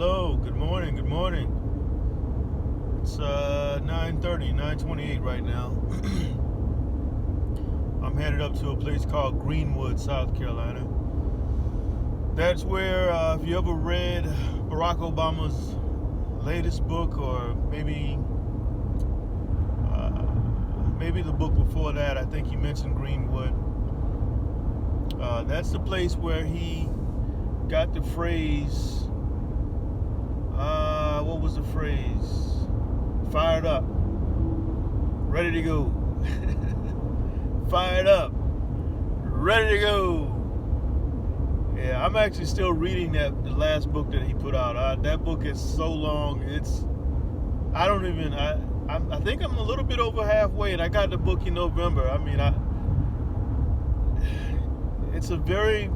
Hello, good morning, good morning. It's 9:30, 9:28 right now. I'm headed up to a place called Greenwood, South Carolina. That's where, if you ever read Barack Obama's latest book, or maybe the book before that, I think he mentioned Greenwood. That's the place where he got the phrase, what was the phrase? Fired up, ready to go. Fired up, ready to go. Yeah, I'm actually still reading the last book that he put out. That book is so long. I think I'm a little bit over halfway, and I got the book in November. I mean, it's a very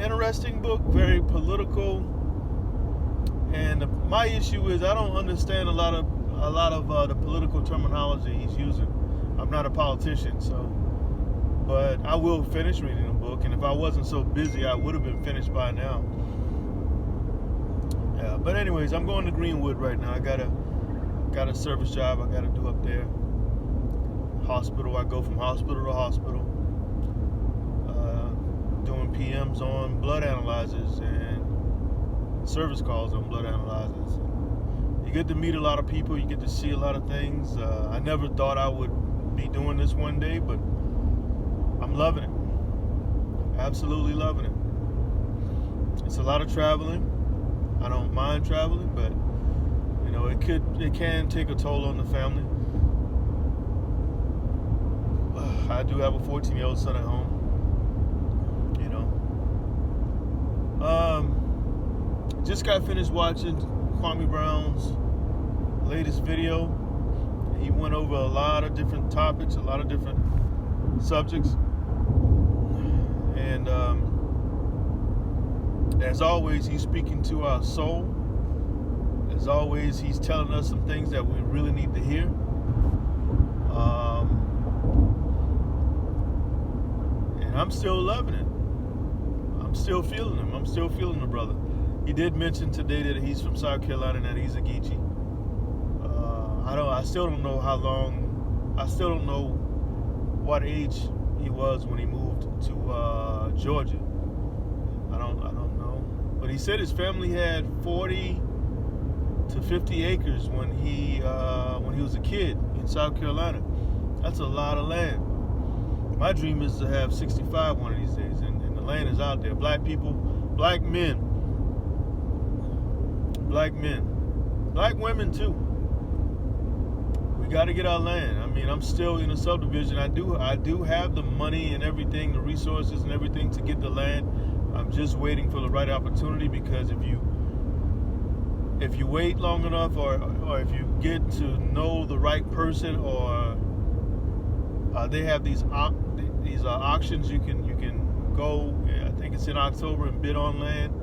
interesting book, very political, and my issue is I don't understand a lot of the political terminology he's using. I'm not a politician, but I will finish reading the book, and if I wasn't so busy, I would have been finished by now. Yeah, but anyways, I'm going to Greenwood right now. I got a service job I got to do up there. Hospital. I go from hospital to hospital, doing PMs on blood analyzers and service calls on blood analyzers. You get to meet a lot of people. You get to see a lot of things. I never thought I would be doing this one day, but I'm loving it. Absolutely loving it. It's a lot of traveling. I don't mind traveling, but it can take a toll on the family. I do have a 14-year-old son at home. Just got finished watching Kwame Brown's latest video. He went over a lot of different topics, a lot of different subjects. And as always, he's speaking to our soul. As always, he's telling us some things that we really need to hear. And I'm still loving it. I'm still feeling him. I'm still feeling the brother. He did mention today that he's from South Carolina and that he's a Geechee. I still don't know how long. I still don't know what age he was when he moved to Georgia. I don't know. But he said his family had 40 to 50 acres when he was a kid in South Carolina. That's a lot of land. My dream is to have 65 one of these days, and the land is out there. Black people, black men, black women too. We got to get our land. I mean, I'm still in a subdivision. I do have the money and everything, the resources and everything to get the land. I'm just waiting for the right opportunity, because if you wait long enough, or if you get to know the right person, or they have these auctions you can go. I think it's in October, and bid on land,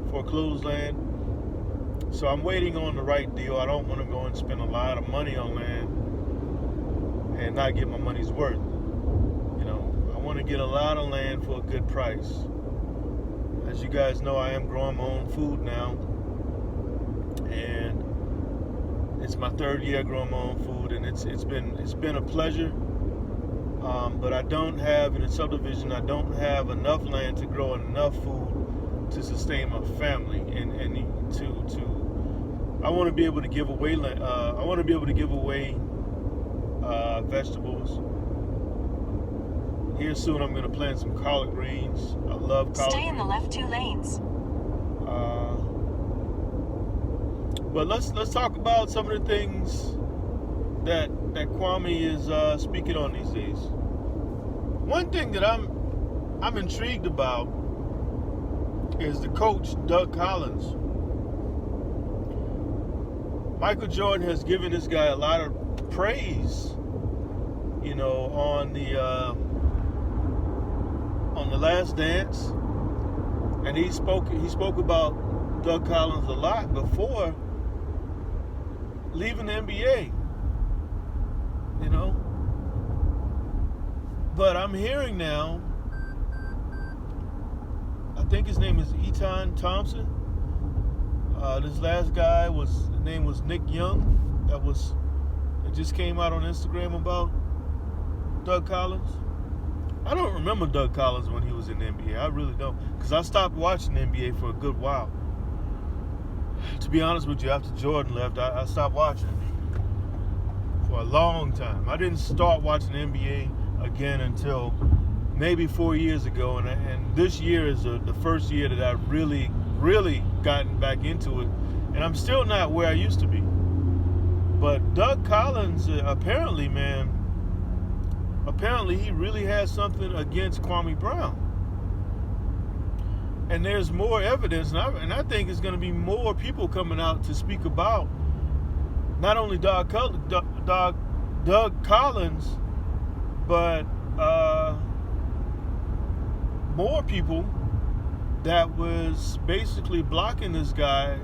foreclosed land. So I'm waiting on the right deal. I don't want to go and spend a lot of money on land and not get my money's worth. I want to get a lot of land for a good price. As you guys know, I am growing my own food now, and it's my third year growing my own food, and it's been a pleasure. But I don't have, in a subdivision, I don't have enough land to grow enough food to sustain my family, and I want to be able to give away land. I want to be able to give away vegetables. Here soon, I'm going to plant some collard greens. I love collard greens. Stay in the left 2 lanes. But let's talk about some of the things that Kwame is speaking on these days. One thing that I'm intrigued about is the coach, Doug Collins. Michael Jordan has given this guy a lot of praise, on the Last Dance, and he spoke about Doug Collins a lot before leaving the NBA. But I'm hearing now, I think his name is Etan Thompson. This last guy his name was Nick Young. It just came out on Instagram about Doug Collins. I don't remember Doug Collins when he was in the NBA. I really don't, because I stopped watching the NBA for a good while. To be honest with you, after Jordan left, I stopped watching for a long time. I didn't start watching the NBA again until maybe 4 years ago, and this year is the first year that I've really gotten back into it, and I'm still not where I used to be. But Doug Collins, apparently he really has something against Kwame Brown. And there's more evidence, and I think it's going to be more people coming out to speak about not only Doug Collins, but more people that was basically blocking this guy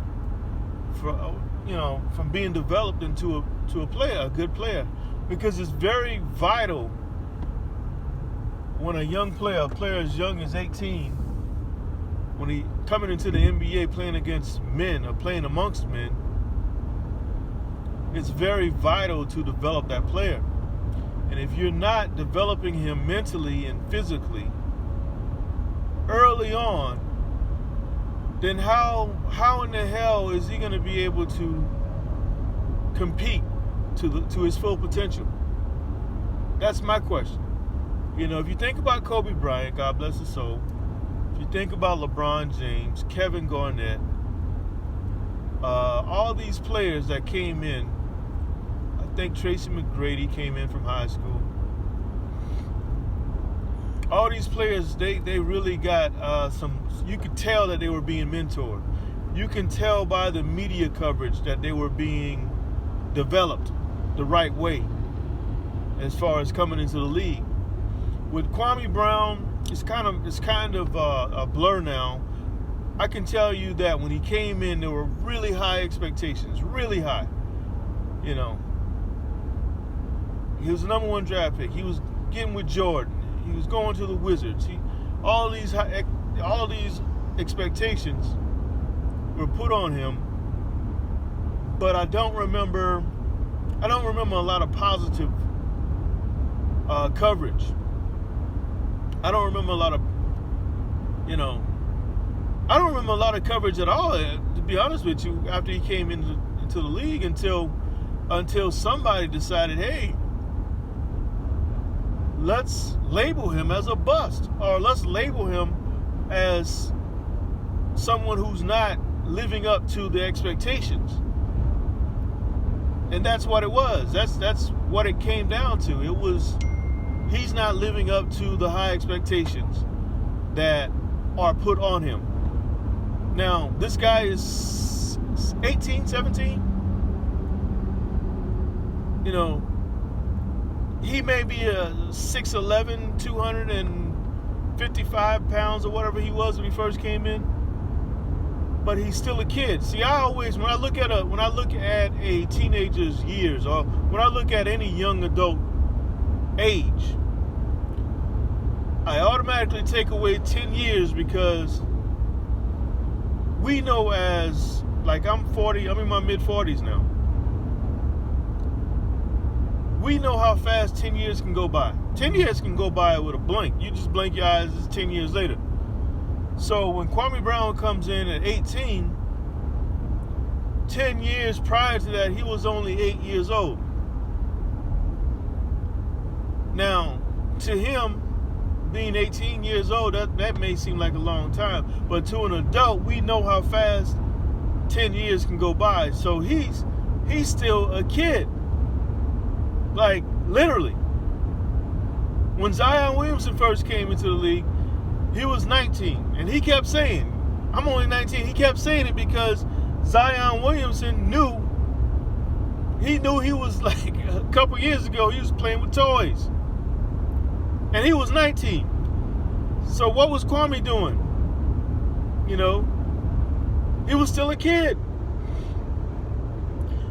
from being developed into a good player, because it's very vital when a player as young as 18, when he coming into the NBA playing against men or playing amongst men, it's very vital to develop that player. And if you're not developing him mentally and physically early on, then how in the hell is he going to be able to compete to his full potential? That's my question. If you think about Kobe Bryant, God bless his soul, if you think about LeBron James, Kevin Garnett, all these players that came in, I think Tracy McGrady came in from high school. All these players, they really got you could tell that they were being mentored. You can tell by the media coverage that they were being developed the right way as far as coming into the league. With Kwame Brown, it's kind of a blur now. I can tell you that when he came in, there were really high expectations, really high. He was the number 1 draft pick. He was getting with Jordan. He was going to the Wizards. All these expectations were put on him, but I don't remember a lot of positive coverage. I don't remember a lot of coverage at all, to be honest with you, after he came into the league, until somebody decided, hey, let's label him as a bust, or let's label him as someone who's not living up to the expectations. And that's what it was. That's what it came down to. It was, he's not living up to the high expectations that are put on him. Now, this guy is 18, 17. He may be a 6'11", 255 pounds or whatever he was when he first came in, but he's still a kid. See, when I look at a teenager's years, or when I look at any young adult age, I automatically take away 10 years, because we know, as like, I'm 40, I'm in my mid-40s now. We know how fast 10 years can go by. 10 years can go by with a blink. You just blink your eyes, it's 10 years later. So when Kwame Brown comes in at 18, 10 years prior to that, he was only 8 years old. Now, to him, being 18 years old, that may seem like a long time, but to an adult, we know how fast 10 years can go by. So he's still a kid. Like, literally. When Zion Williamson first came into the league, he was 19. And he kept saying, I'm only 19. He kept saying it because Zion Williamson knew he was, like, a couple years ago, he was playing with toys. And he was 19. So what was Kwame doing? He was still a kid.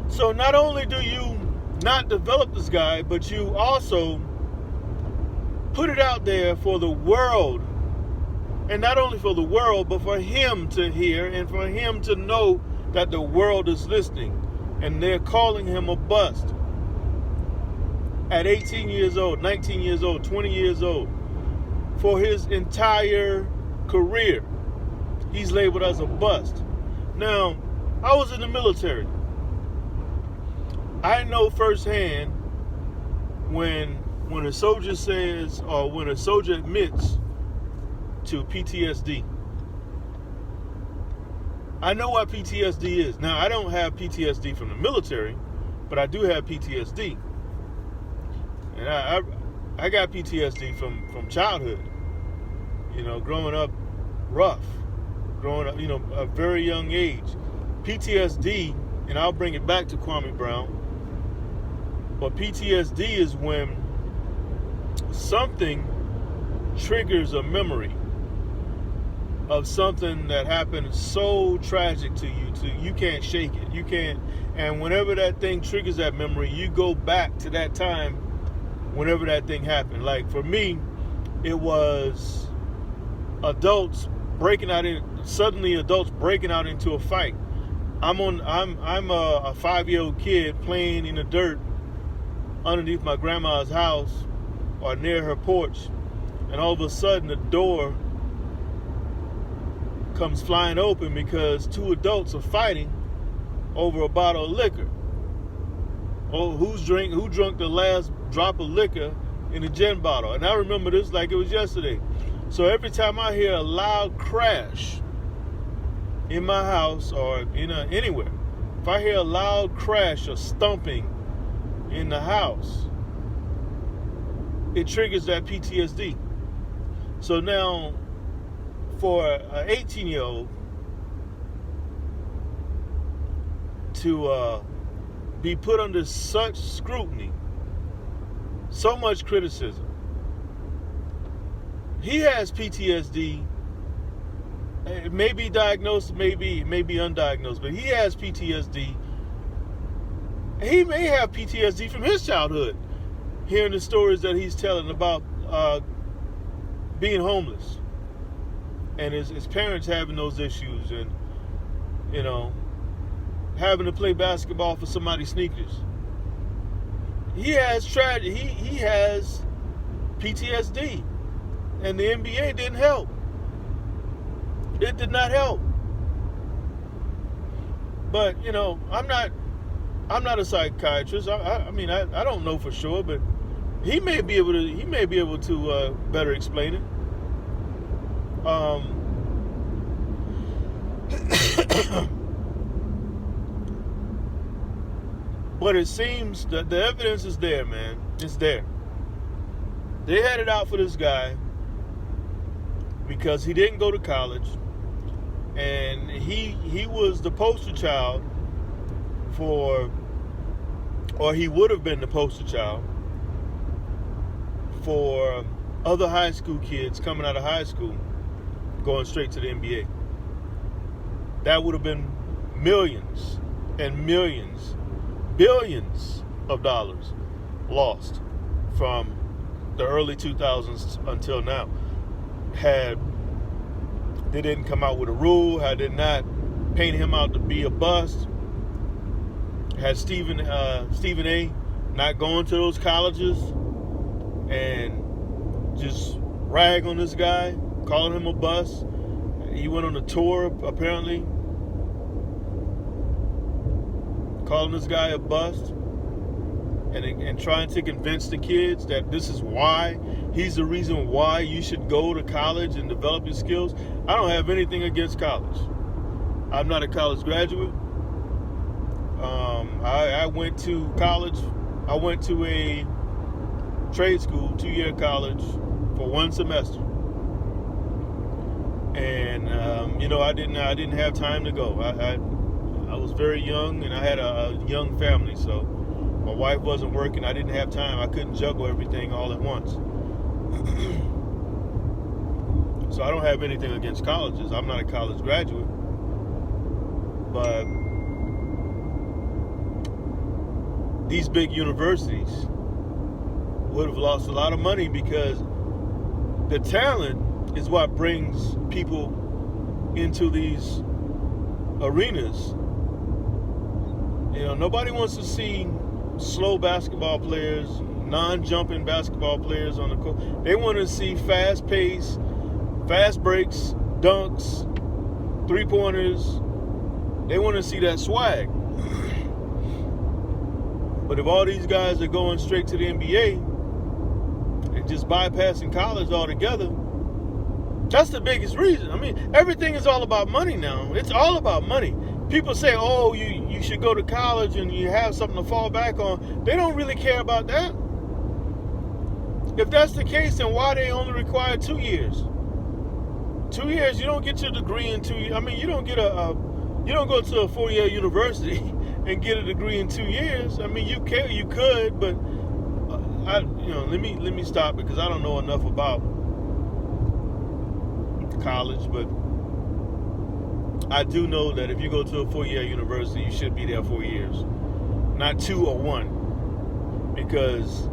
So not only do you not develop this guy, but you also put it out there for the world, and not only for the world, but for him to hear and for him to know that the world is listening, and they're calling him a bust. At 18 years old, 19 years old, 20 years old, for his entire career, he's labeled as a bust. Now, I was in the military. I know firsthand when a soldier says, or when a soldier admits to PTSD. I know what PTSD is. Now, I don't have PTSD from the military, but I do have PTSD. And I got PTSD from childhood. You know, growing up rough. Growing up, a very young age. PTSD, and I'll bring it back to Kwame Brown, but PTSD is when something triggers a memory of something that happened so tragic to you, you can't shake it. You can't, and whenever that thing triggers that memory, you go back to that time whenever that thing happened. Like for me, it was adults breaking out into a fight. I'm a 5-year-old kid playing in the dirt underneath my grandma's house or near her porch, and all of a sudden the door comes flying open because 2 adults are fighting over a bottle of liquor. Oh, who drunk the last drop of liquor in a gin bottle? And I remember this like it was yesterday. So every time I hear a loud crash in my house or anywhere, if I hear a loud crash or stumping in the house, it triggers that PTSD. So now, for an 18-year-old to be put under such scrutiny, so much criticism, he has PTSD. It may be diagnosed, maybe undiagnosed, but he has PTSD. He may have PTSD from his childhood, hearing the stories that he's telling about being homeless and his parents having those issues, and having to play basketball for somebody's sneakers. He has tragedy. He has PTSD, and the NBA didn't help. It did not help. But I'm not a psychiatrist. I mean, I don't know for sure, but he may be able to better explain it. But it seems that the evidence is there, man. It's there. They had it out for this guy because he didn't go to college, and he was the poster child for, or he would have been the poster child for other high school kids coming out of high school going straight to the NBA. That would have been millions and millions, billions of dollars lost from the early 2000s until now. Had they didn't come out with a rule, had they not painted him out to be a bust, had Stephen A. not going to those colleges and just rag on this guy, calling him a bust. He went on a tour, apparently, calling this guy a bust, and trying to convince the kids that this is why, he's the reason why you should go to college and develop your skills. I don't have anything against college. I'm not a college graduate. I went to college. I went to a trade school, 2-year college, for 1 semester. And I didn't have time to go. I was very young, and I had a young family, so my wife wasn't working. I didn't have time. I couldn't juggle everything all at once. So I don't have anything against colleges. I'm not a college graduate. But these big universities would have lost a lot of money because the talent is what brings people into these arenas Nobody wants to see slow basketball players, non-jumping basketball players on the court. They want to see fast pace, fast breaks, dunks, three-pointers. They want to see that swag. But if all these guys are going straight to the NBA and just bypassing college altogether, that's the biggest reason. I mean, everything is all about money now. It's all about money. People say, oh, you should go to college and you have something to fall back on. They don't really care about that. If that's the case, then why they only require 2 years? 2 years, you don't get your degree in 2 years. I mean, you don't go to a 4-year university and get a degree in 2 years. I mean, you could, but let me stop because I don't know enough about college, but I do know that if you go to a 4-year university, you should be there 4 years, not 2 or 1, because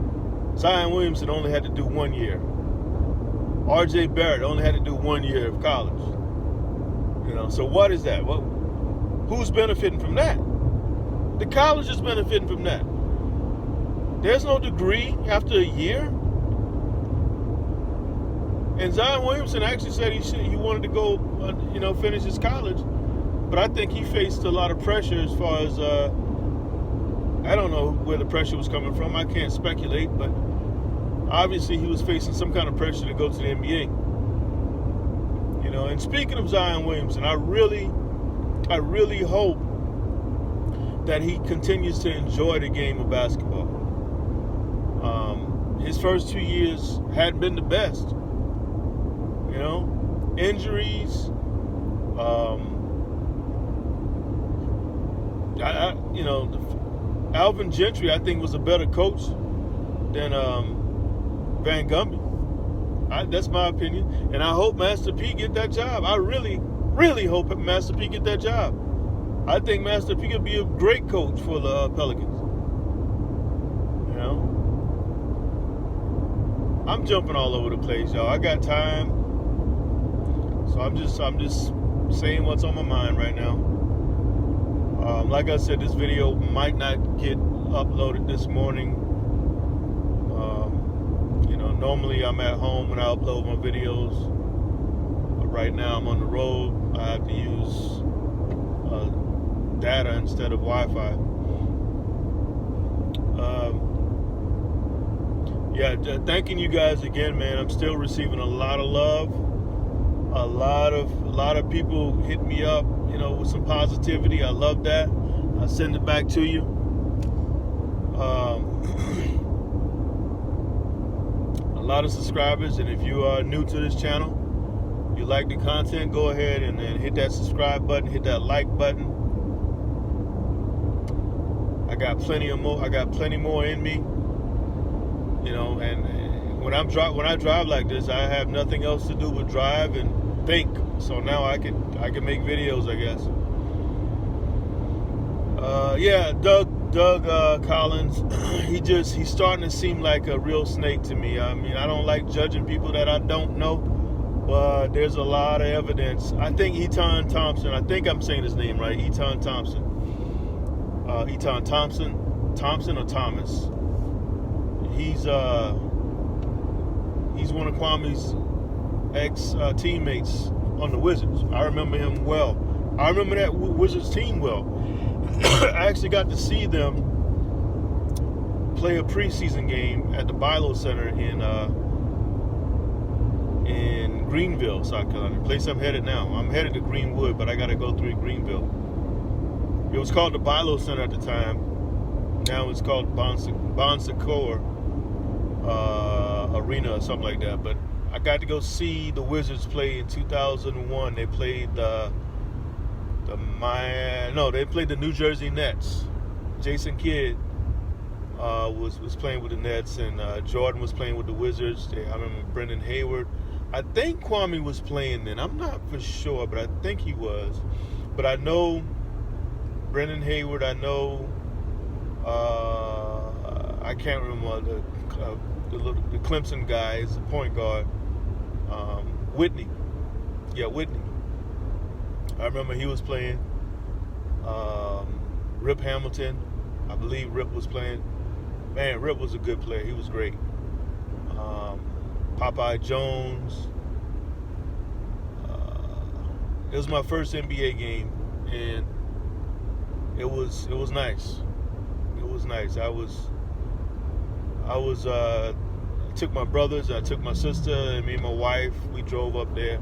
Zion Williamson only had to do 1 year. R.J. Barrett only had to do 1 year of college. So what is that? Who's benefiting from that? The college is benefiting from that. There's no degree after a year. And Zion Williamson actually said he wanted to go, finish his college. But I think he faced a lot of pressure as far as, I don't know where the pressure was coming from. I can't speculate, but obviously he was facing some kind of pressure to go to the NBA. And speaking of Zion Williamson, I really hope that he continues to enjoy the game of basketball. His first 2 years hadn't been the best. Injuries. Alvin Gentry, I think, was a better coach than Van Gundy. That's my opinion, and I hope Master P get that job. I really, really hope Master P get that job. I think Master P could be a great coach for the Pelicans. I'm jumping all over the place, y'all. I got time, so I'm just saying what's on my mind right now. Like I said, this video might not get uploaded this morning. Normally I'm at home when I upload my videos, but right now I'm on the road. I have to use data instead of Wi-Fi. Thanking you guys again, man. I'm still receiving a lot of love. A lot of people hit me up, with some positivity. I love that. I send it back to you. A lot of subscribers, and if you are new to this channel, you like the content, go ahead and hit that subscribe button, hit that like button. I got plenty more in me, and when I drive like this, I have nothing else to do but drive and think. So now I can make videos, I guess. Doug Collins, he's starting to seem like a real snake to me. I mean, I don't like judging people that I don't know, but there's a lot of evidence. I think Etan Thompson, I think I'm saying his name right, Etan Thompson. Etan Thompson or Thomas. He's one of Kwame's ex-teammates on the Wizards. I remember him well. I remember that Wizards team well. I actually got to see them play a preseason game at the Bilo Center in Greenville, South Carolina. The place I'm headed now. I'm headed to Greenwood, but I got to go through Greenville. It was called the Bilo Center at the time. Now it's called Bon Secours Arena or something like that. But I got to go see the Wizards play in 2001. They played they played the New Jersey Nets. Jason Kidd was playing with the Nets, and Jordan was playing with the Wizards. I remember Brendan Hayward. I think Kwame was playing then. I'm not for sure, but I think he was. But I know Brendan Hayward. I know I can't remember the Clemson guy is the point guard. Whitney. Yeah, Whitney. I remember he was playing. Rip Hamilton. I believe Rip was playing. Man, Rip was a good player. He was great. Popeye Jones. It was my first NBA game, and it was nice. It was nice. I took my brothers, I took my sister, and me and my wife. We drove up there,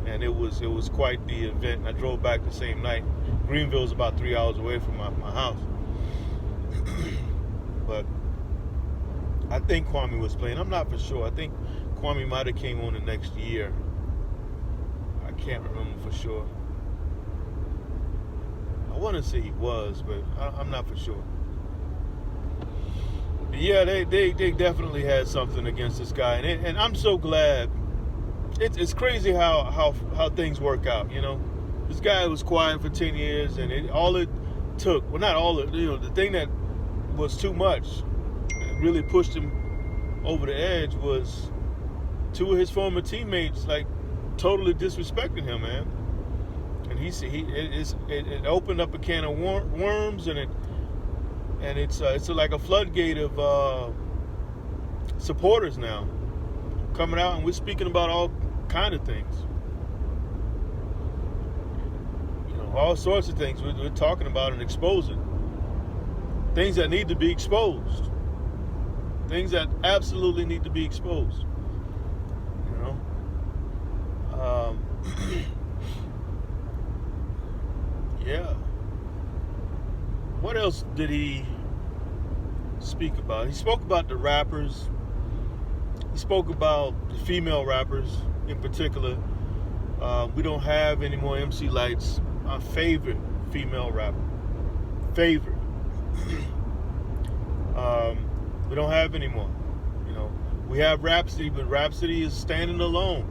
and it was quite the event. I drove back the same night. Greenville's about 3 hours away from my house. But I think Kwame was playing. I'm not for sure. I think Kwame might have came on the next year. I can't remember for sure. I want to say he was, but I'm not for sure. But yeah, they definitely had something against this guy, and I'm so glad. It's crazy how things work out. You know, this guy was quiet for 10 years, and all it took, well, not all it, the thing that was too much, really pushed him over the edge, was two of his former teammates like totally disrespecting him, man. And it opened up a can of worms, and it's like a floodgate of supporters now coming out, and we're speaking about all kind of things, all sorts of things. We're talking about and exposing things that need to be exposed, things that absolutely need to be exposed. Yeah. What else did he speak about? He spoke about the rappers. He spoke about the female rappers in particular. We don't have any more MC Lights. My favorite female rapper. Favorite. We don't have any more. We have Rhapsody, but Rhapsody is standing alone.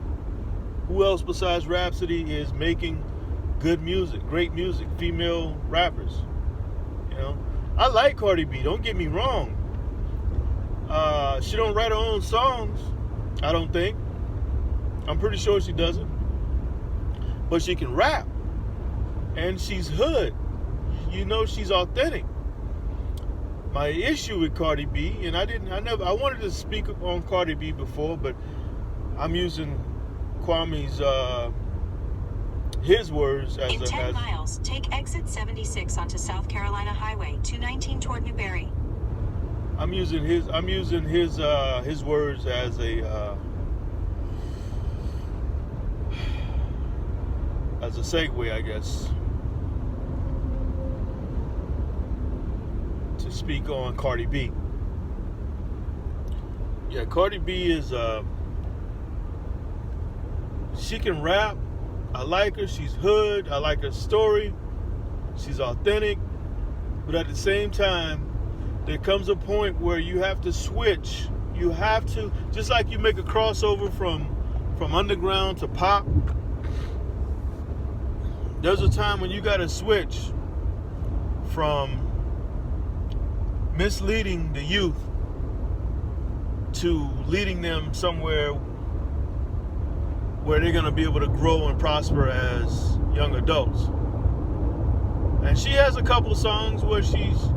Who else besides Rhapsody is making good music, great music, female rappers? I like Cardi B, don't get me wrong. She don't write her own songs, I don't think. I'm pretty sure she doesn't. But she can rap. And she's hood. She's authentic. My issue with Cardi B, and I wanted to speak on Cardi B before, but I'm using Kwame's his words as in 10 miles, take exit 76 onto South Carolina Highway 219 toward Newberry. I'm using his words as a segue, I guess, to speak on Cardi B. Yeah, Cardi B is she can rap. I like her. She's hood. I like her story. She's authentic. But at the same time, there comes a point where you have to switch. You have to, just like you make a crossover from underground to pop, there's a time when you got to switch from misleading the youth to leading them somewhere where they're going to be able to grow and prosper as young adults. And she has a couple songs where she's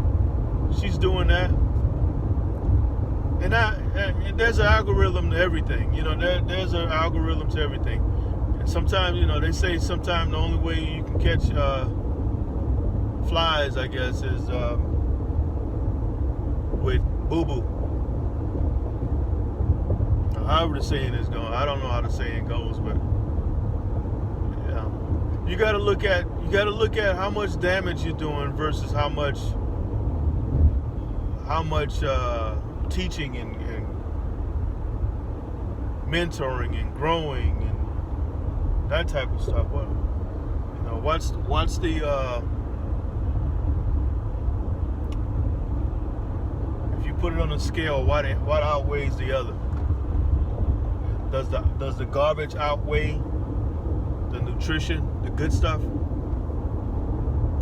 doing that. And there's an algorithm to everything. There's an algorithm to everything. And sometimes, they say sometimes the only way you can catch flies, I guess, is with boo-boo. However the saying is going, I don't know how the saying goes, but yeah, you got to look at how much damage you're doing versus how much teaching and mentoring and growing and that type of stuff. What's the if you put it on a scale, what outweighs the other? Does the garbage outweigh the nutrition, the good stuff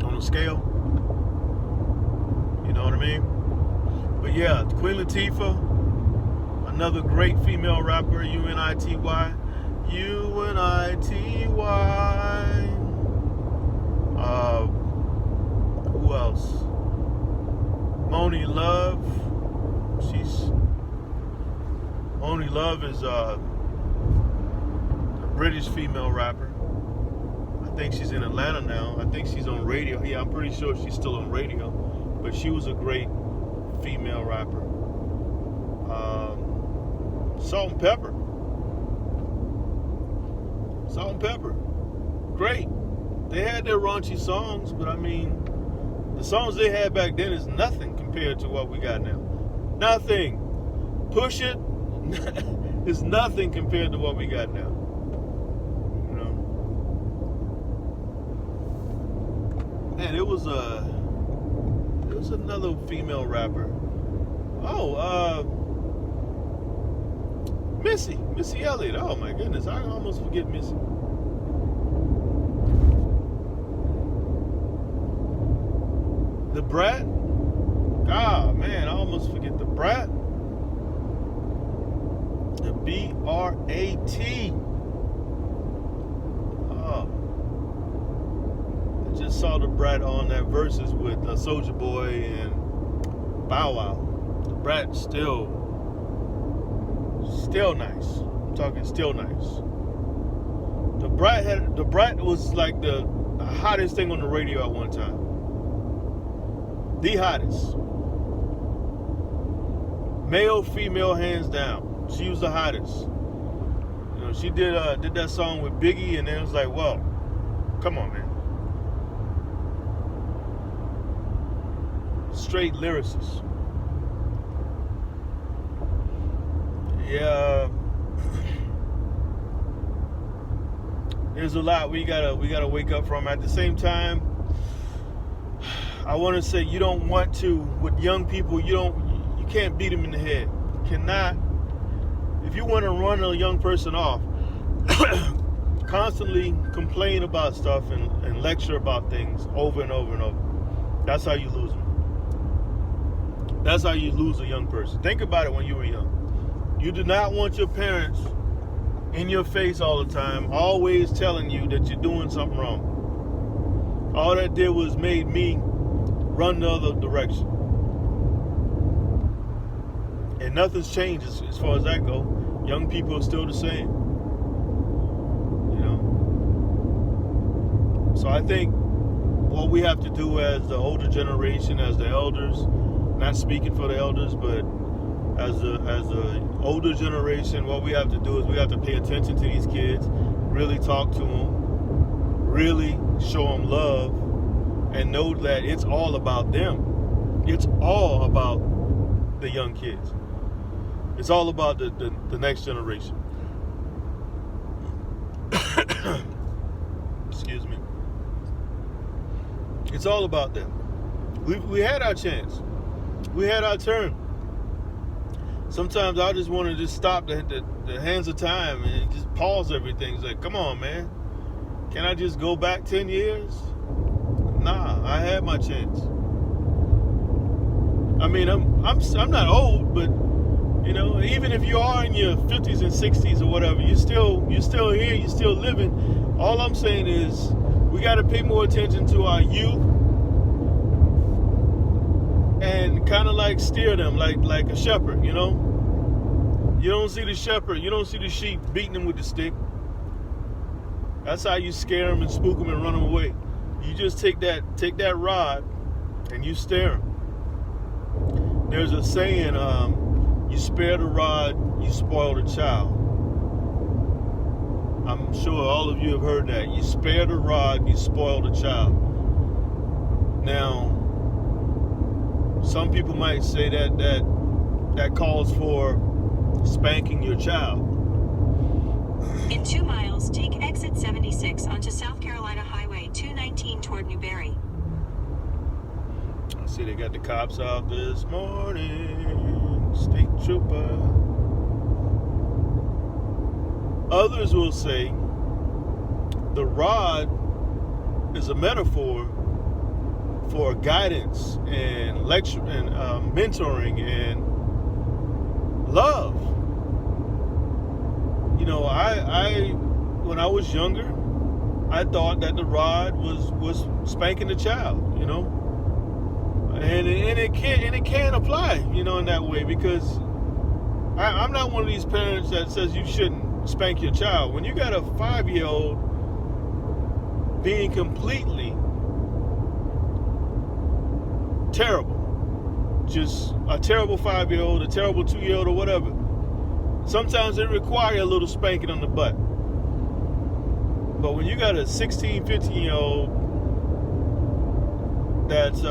on a scale? You know what I mean? But yeah, Queen Latifah, another great female rapper, UNITY. UNITY. Who else? Only Love. Only Love is a British female rapper. I think she's in Atlanta now. I think she's on radio. Yeah, I'm pretty sure she's still on radio. But she was a great female rapper. Salt and Pepper. Salt and Pepper. Great. They had their raunchy songs, but I mean, the songs they had back then is nothing compared to what we got now. Nothing. Push It is nothing compared to what we got now. You know. Man, it was another female rapper. Missy Elliott. Oh my goodness, I almost forget Missy. The Brat. Ah man, I almost forget the Brat. The B-R-A-T. Oh, I just saw the Brat on that Versus with Soulja Boy and Bow Wow. The Brat still nice. I'm talking still nice. The Brat was like the hottest thing on the radio at one time. The hottest. Male, female, hands down. She was the hottest. You know, she did that song with Biggie, and then it was like, well, come on, man. Straight lyricist. Yeah. There's a lot we gotta wake up from. At the same time, I want to say you don't want to, with young people, you can't beat them in the head. You cannot. If you want to run a young person off, constantly complain about stuff and lecture about things over and over and over. That's how you lose them. That's how you lose a young person. Think about it when you were young. You do not want your parents in your face all the time, always telling you that you're doing something wrong. All that did was made me run the other direction. And nothing's changed as far as that goes. Young people are still the same. You know? So I think what we have to do as the older generation, as the elders, not speaking for the elders, but as the older generation, what we have to do is we have to pay attention to these kids, really talk to them, really show them love, and know that it's all about them. It's all about the young kids. It's all about the next generation. Excuse me. It's all about them. We had our chance. We had our turn. Sometimes I just want to just stop the hands of time and just pause everything. It's like, come on, man. Can I just go back 10 years? Nah, I had my chance. I mean, I'm not old, but you know, even if you are in your 50s and 60s or whatever, you're still here, you're still living. All I'm saying is we got to pay more attention to our youth and kind of like steer them like a shepherd, you know? You don't see the shepherd, you don't see the sheep beating them with the stick. That's how you scare them and spook them and run them away. You just take that rod and you stare them. There's a saying, you spare the rod, you spoil the child. I'm sure all of you have heard that. You spare the rod, you spoil the child. Now, some people might say that calls for spanking your child. In 2 miles, take exit 76 onto South Carolina Highway 219 toward Newberry. I see they got the cops out this morning. State trooper. Others will say the rod is a metaphor for guidance and lecture and mentoring and love. You know, I when I was younger, I thought that the rod was spanking the child. You know, and it can apply, in that way, because I'm not one of these parents that says you shouldn't spank your child. When you got a 5-year-old being completely terrible, just a terrible 5-year-old, a terrible 2-year-old, or whatever, sometimes it requires a little spanking on the butt. But when you got a 16, 15-year-old that's,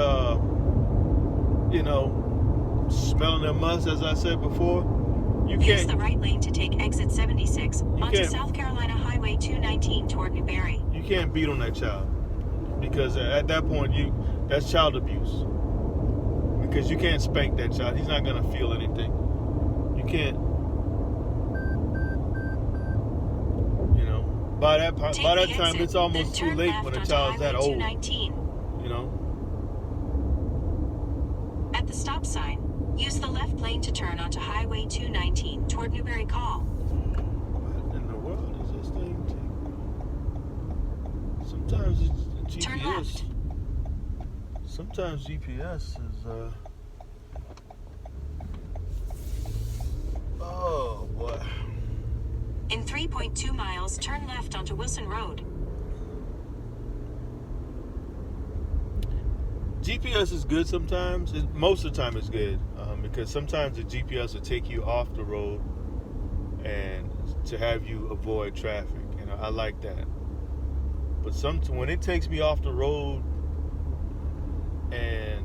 smelling their must, as I said before, you can't. Use the right lane to take exit 76 onto South Carolina Highway 219 toward Newberry. You can't beat on that child, because at that point, that's child abuse. Because you can't spank that child. He's not going to feel anything. You can't. By that time, it's almost too late when a child's that old. At the stop sign, use the left lane to turn onto Highway 219 toward Newberry Call. What in the world is this thing? Sometimes it's GPS. Turn left. Sometimes GPS is. Oh boy. In 3.2 miles, turn left onto Wilson Road. GPS is good sometimes. Most of the time it's good, because sometimes the GPS will take you off the road and to have you avoid traffic. I like that. But when it takes me off the road and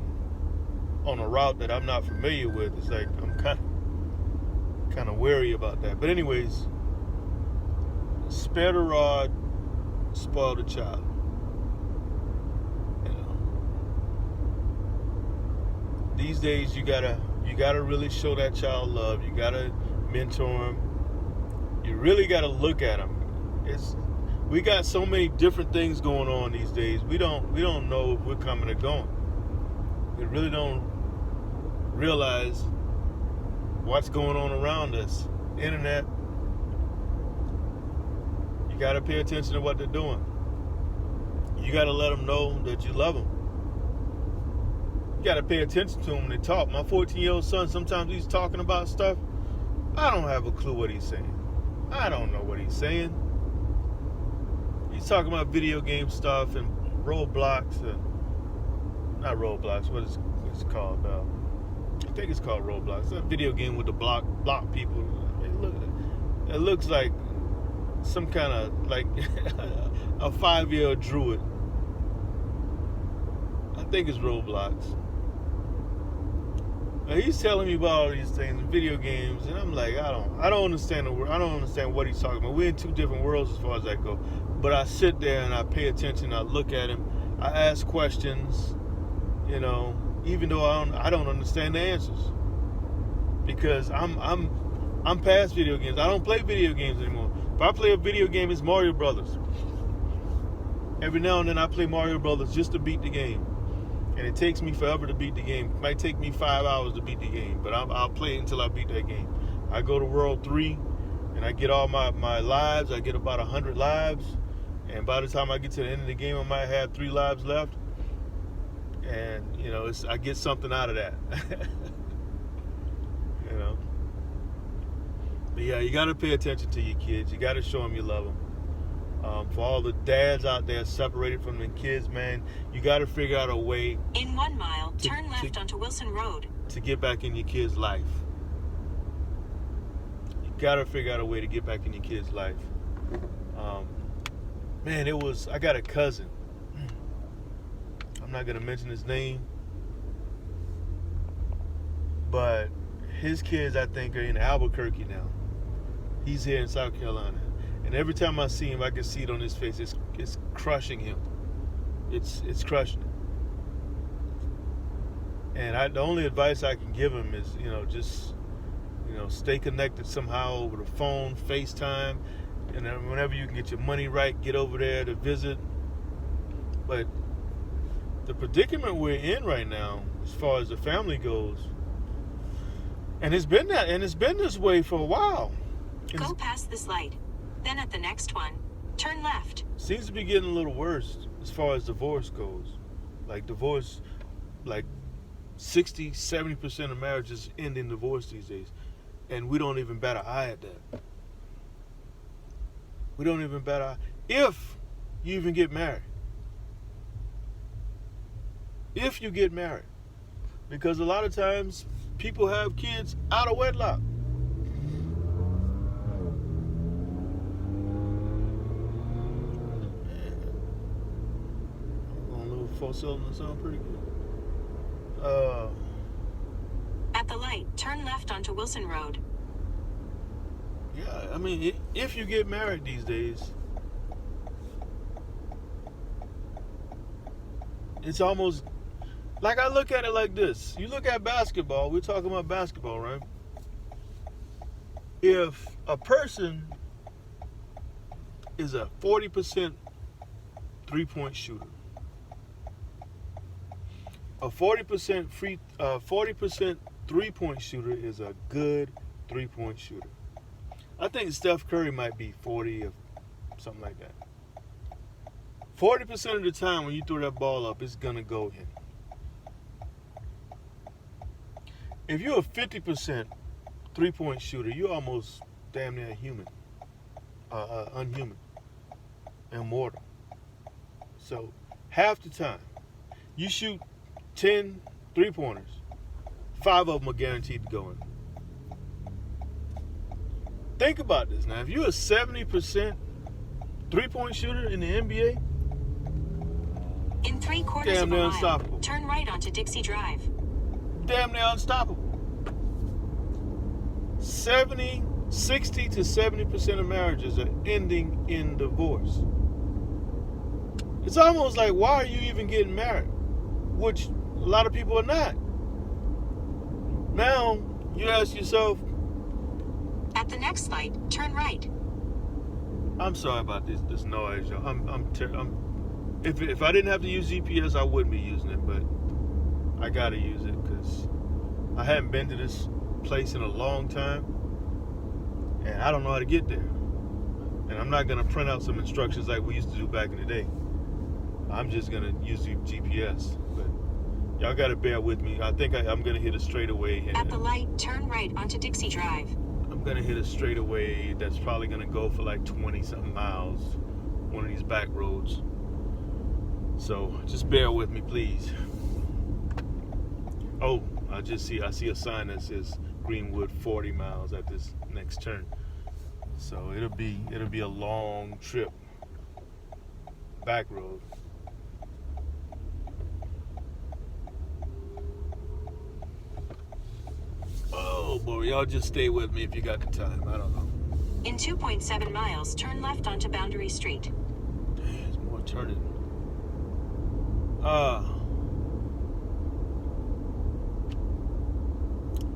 on a route that I'm not familiar with, it's like I'm kind of wary about that. But anyways, spare the rod, spoil the child. These days you gotta really show that child love. You gotta mentor him. You really gotta look at him. We got so many different things going on these days. We don't know if we're coming or going. We really don't realize what's going on around us. Internet. You got to pay attention to what they're doing. You got to let them know that you love them. You got to pay attention to them when they talk. My 14-year-old son, sometimes he's talking about stuff. I don't have a clue what he's saying. I don't know what he's saying. He's talking about video game stuff and Roblox. Not Roblox. What is it called? I think it's called Roblox. It's a video game with the block people. It looks like some kind of like a 5-year-old druid. I think it's Roblox. He's telling me about all these things, video games, and I'm like, I don't understand the word. I don't understand what he's talking about. We're in two different worlds as far as that goes. But I sit there and I pay attention. I look at him. I ask questions. Even though I don't understand the answers, because I'm past video games. I don't play video games anymore. If I play a video game, it's Mario Brothers. Every now and then I play Mario Brothers just to beat the game. And it takes me forever to beat the game. It might take me 5 hours to beat the game, but I'll play it until I beat that game. I go to World 3, and I get all my lives. I get about 100 lives. And by the time I get to the end of the game, I might have 3 lives left. And, I get something out of that. But yeah, you got to pay attention to your kids. You got to show them you love them. For all the dads out there separated from their kids, man, you got to figure out a way. In 1 mile, turn left onto Wilson Road. To get back in your kid's life. You got to figure out a way to get back in your kid's life. Man, I got a cousin. I'm not going to mention his name. But his kids, I think, are in Albuquerque now. He's here in South Carolina. And every time I see him, I can see it on his face. It's crushing him. It's crushing him. And the only advice I can give him is, just, stay connected somehow over the phone, FaceTime. And then whenever you can get your money right, get over there to visit. But the predicament we're in right now, as far as the family goes, and it's been this way for a while. Go past this light. Then at the next one, turn left. Seems to be getting a little worse as far as divorce goes. Like 60-70% of marriages end in divorce these days, and we don't even bat an eye at that. We don't even bat an eye. If you even get married. If you get married. Because a lot of times people have kids out of wedlock. Four cylinder sound pretty good. At the light, turn left onto Wilson Road. Yeah, I mean, if you get married these days, it's almost like, I look at it like this. You look at basketball, we're talking about basketball, right? If a person is a 40% three-point shooter, a 40% three-point shooter is a good three-point shooter. I think Steph Curry might be 40 or something like that. 40% of the time when you throw that ball up, it's gonna go in. If you're a 50% three-point shooter, you're almost damn near human, unhuman, immortal. So half the time, you shoot 10 three-pointers, 5 of them are guaranteed to go in. Think about this now. If you're a 70% three-point shooter in the NBA, in 3/4 damn of a near mile, unstoppable. turn right onto Dixie Drive. Damn near unstoppable. 60 to 70% of marriages are ending in divorce. It's almost like, why are you even getting married? Which a lot of people are not. Now, you ask yourself, At the next light, turn right. I'm sorry about this noise, y'all. If I didn't have to use GPS, I wouldn't be using it, but I gotta use it because I haven't been to this place in a long time, and I don't know how to get there. And I'm not gonna print out some instructions like we used to do back in the day. I'm just gonna use the GPS, but y'all gotta bear with me. I think I'm gonna hit a straightaway. At the light, turn right onto Dixie Drive. I'm gonna hit a straightaway that's probably gonna go for like 20-something miles, one of these back roads. So just bear with me, please. Oh, I see a sign that says Greenwood 40 miles at this next turn. So it'll be a long trip, back road. Oh boy, y'all just stay with me if you got the time. I don't know. In 2.7 miles, turn left onto Boundary Street. There's more turning.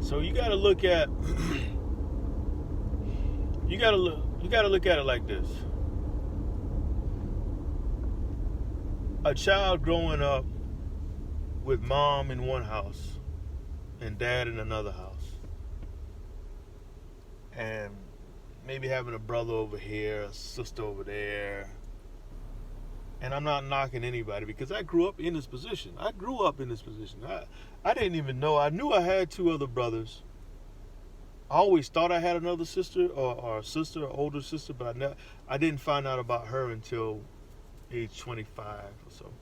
So you gotta look at you gotta look at it like this. A child growing up with mom in one house and dad in another house, and maybe having a brother over here, a sister over there. And I'm not knocking anybody because I grew up in this position. I didn't even know. I knew I had 2 other brothers. I always thought I had another sister or a sister, or older sister, but I didn't find out about her until age 25 or so.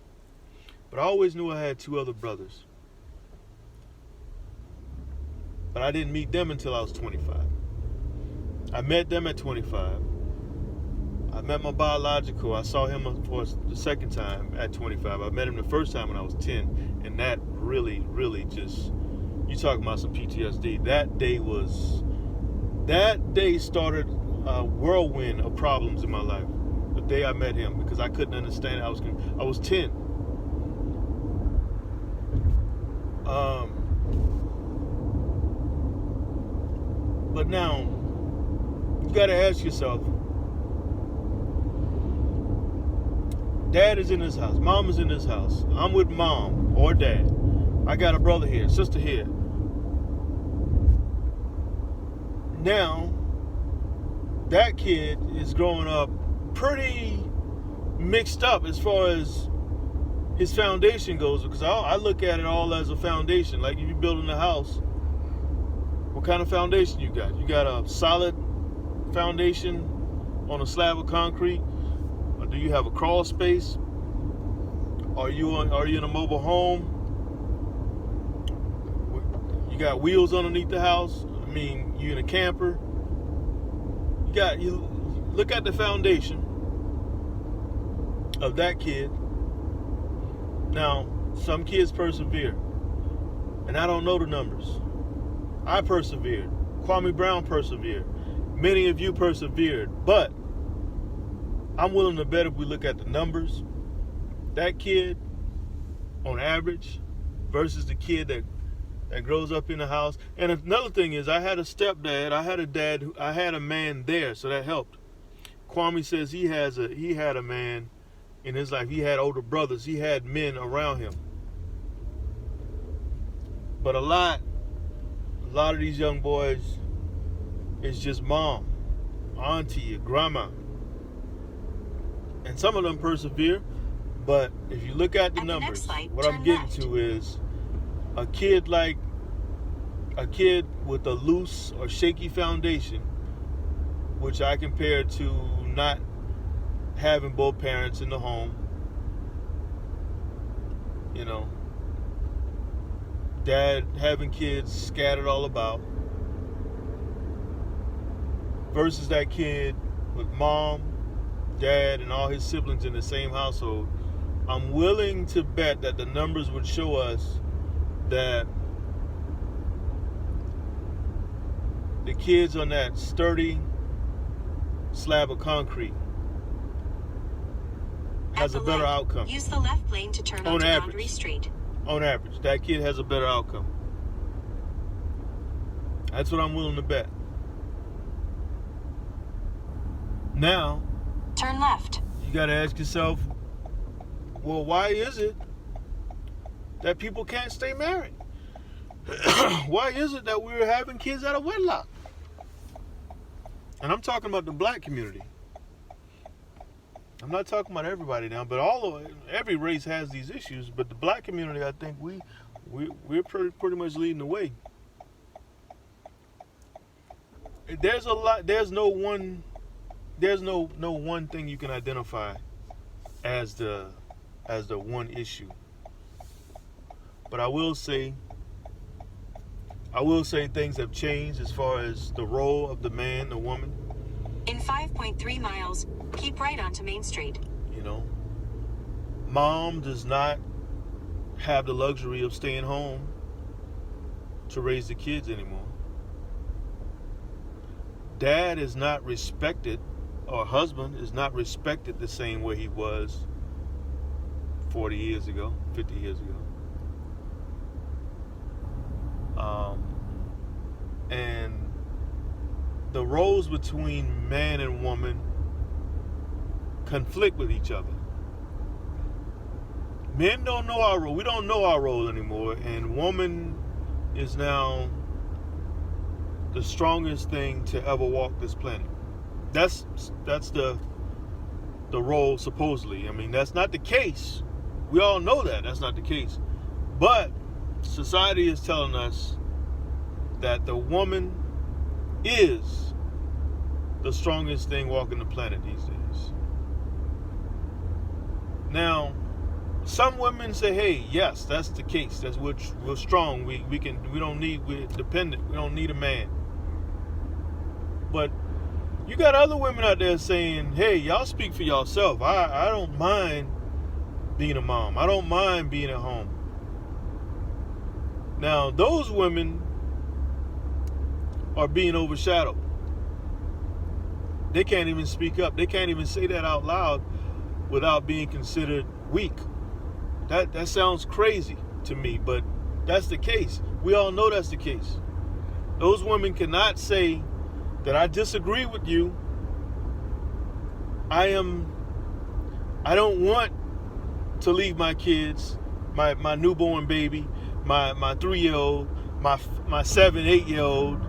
But I always knew I had 2 other brothers. But I didn't meet them until I was 25. I met them at 25. I met my biological. I saw him for the second time at 25. I met him the first time when I was 10, and that really, really just, you talking about some PTSD. That day started a whirlwind of problems in my life. The day I met him, because I couldn't understand it. I was 10. But now, you got to ask yourself, dad is in this house, mom is in this house, I'm with mom or dad, I got a brother here, sister here. Now, that kid is growing up pretty mixed up as far as his foundation goes, because I look at it all as a foundation. Like if you're building a house, what kind of foundation you got? You got a solid foundation on a slab of concrete, or do you have a crawl space? Are you in a mobile home? You got wheels underneath the house. I mean, you in a camper. You look at the foundation of that kid. Now, some kids persevere, and I don't know the numbers. I persevered. Kwame Brown persevered. Many of you persevered, but I'm willing to bet if we look at the numbers, that kid on average versus the kid that grows up in the house. And another thing is, I had a stepdad, I had a man there, so that helped. Kwame says he had a man in his life. He had older brothers. He had men around him. But a lot of these young boys, it's just mom, auntie, or grandma. And some of them persevere, but if you look at the numbers, what I'm getting to is a kid with a loose or shaky foundation, which I compare to not having both parents in the home, you know, dad having kids scattered all about, versus that kid with mom, dad, and all his siblings in the same household. I'm willing to bet that the numbers would show us that the kids on that sturdy slab of concrete has a better outcome. Use the left lane to turn onto Boundary Street. On average, that kid has a better outcome. That's what I'm willing to bet. Now, turn left. You got to ask yourself, well, why is it that people can't stay married? Why is it that we're having kids out of wedlock? And I'm talking about the black community. I'm not talking about everybody now, but every race has these issues. But the black community, I think we're pretty much leading the way. There's no one thing you can identify as the one issue. But I will say things have changed as far as the role of the man, the woman. In 5.3 miles, keep right onto Main Street. You know, mom does not have the luxury of staying home to raise the kids anymore. Dad is not respected, or husband is not respected the same way he was 40 years ago, 50 years ago. And the roles between man and woman conflict with each other. Men don't know our role. We don't know our role anymore. And woman is now the strongest thing to ever walk this planet. That's the role, supposedly. I mean, that's not the case. We all know that that's not the case. But society is telling us that the woman is the strongest thing walking the planet these days. Now, some women say, "Hey, yes, that's the case. That's we're strong. We're independent. We don't need a man." But you got other women out there saying, "Hey, y'all speak for yourself. I don't mind being a mom. I don't mind being at home." Now, those women are being overshadowed. They can't even speak up. They can't even say that out loud without being considered weak. That sounds crazy to me, but that's the case. We all know that's the case. Those women cannot say that I disagree with you. I don't want to leave my kids, my newborn baby, my 3-year-old, my 7, 8-year-old.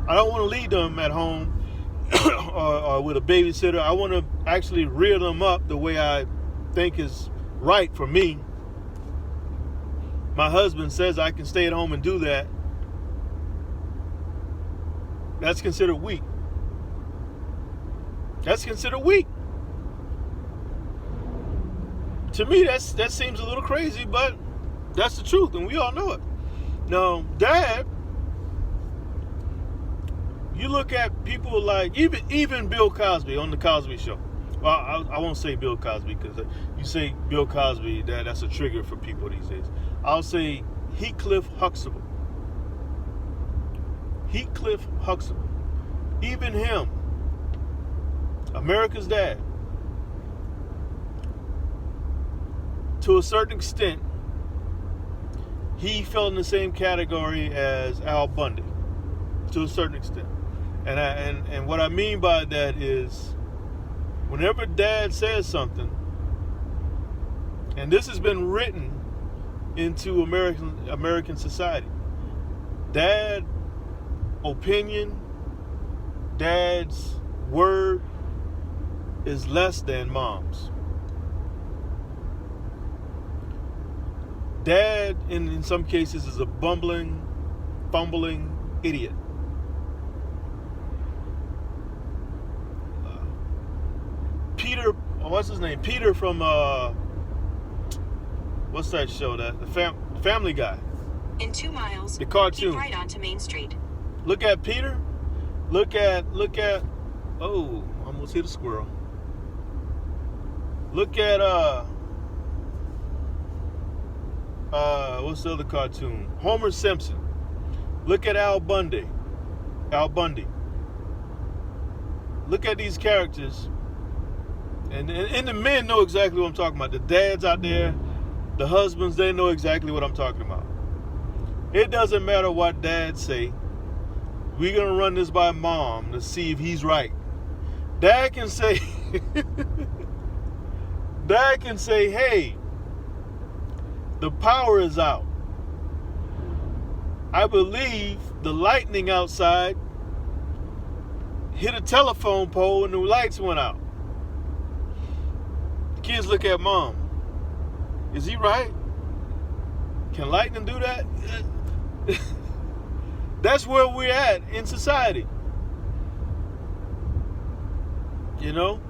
I don't want to leave them at home or with a babysitter. I want to actually rear them up the way I think is right for me. My husband says I can stay at home and do that. That's considered weak. That's considered weak. To me, that seems a little crazy, but that's the truth, and we all know it. Now, Dad, you look at people like even Bill Cosby on the Cosby Show. Well, I won't say Bill Cosby because you say Bill Cosby, that's a trigger for people these days. I'll say Heathcliff Huxtable. Heathcliff Huxtable. Even him, America's dad, to a certain extent, he fell in the same category as Al Bundy, to a certain extent. And what I mean by that is, whenever Dad says something, and this has been written into American society, Dad opinion, Dad's word is less than Mom's. Dad, in some cases, is a bumbling, fumbling idiot. Peter, what's his name? Peter from what's that show? The Family Guy. In 2 miles, the cartoon. keep right onto Main Street. Look at Peter. Look at. Oh, almost hit a squirrel. Look at what's the other cartoon? Homer Simpson. Look at Al Bundy. Look at these characters. And the men know exactly what I'm talking about. The dads out there, the husbands, they know exactly what I'm talking about. It doesn't matter what dads say. We're going to run this by Mom to see if he's right. Dad can say, hey, the power is out. I believe the lightning outside hit a telephone pole and the lights went out. Kids look at Mom. Is he right? Can lightning do that? That's where we're at in society. You know?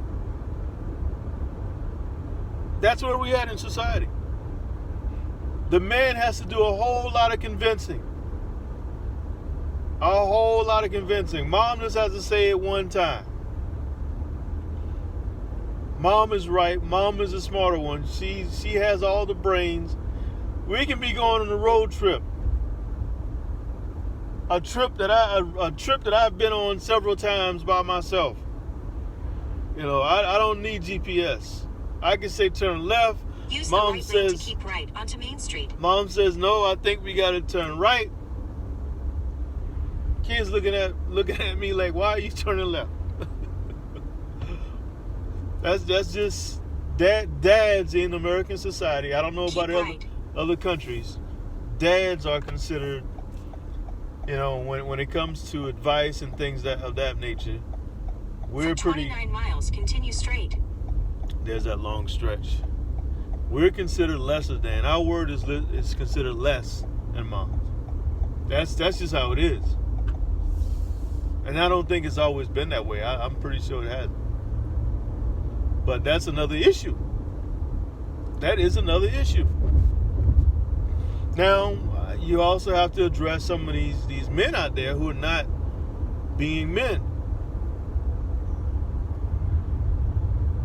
That's where we're at in society. The man has to do a whole lot of convincing. A whole lot of convincing. Mom just has to say it one time. Mom is right. Mom is the smarter one. She has all the brains. We can be going on a road trip. A trip that I've been on several times by myself. You know, I don't need GPS. I can say turn left. Use Mom the right says lane to keep right onto Main Street. Mom says no. I think we got to turn right. Kids looking at me like, why are you turning left? That's just dads in American society. I don't know about other countries. Dads are considered, you know, when it comes to advice and things of that nature, we're For 29 miles, continue straight. There's that long stretch. We're considered lesser than. Our word is considered less than Mom's. That's just how it is. And I don't think it's always been that way. I'm pretty sure it has. But that's another issue. That is another issue. Now, you also have to address some of these men out there who are not being men.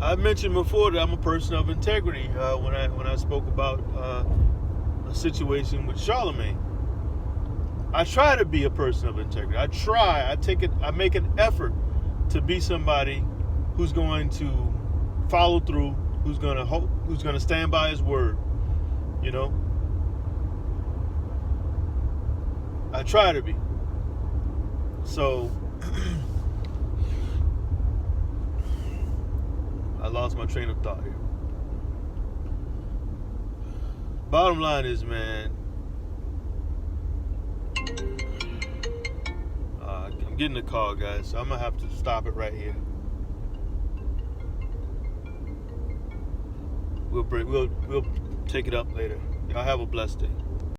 I mentioned before that I'm a person of integrity when I spoke about a situation with Charlemagne. I try to be a person of integrity. I make an effort to be somebody who's going to follow through, who's going to stand by his word, you know? I try to be. So I lost my train of thought here. Bottom line is, man, I'm getting a call, guys. So I'm gonna have to stop it right here. we'll take it up later. Y'all have a blessed day.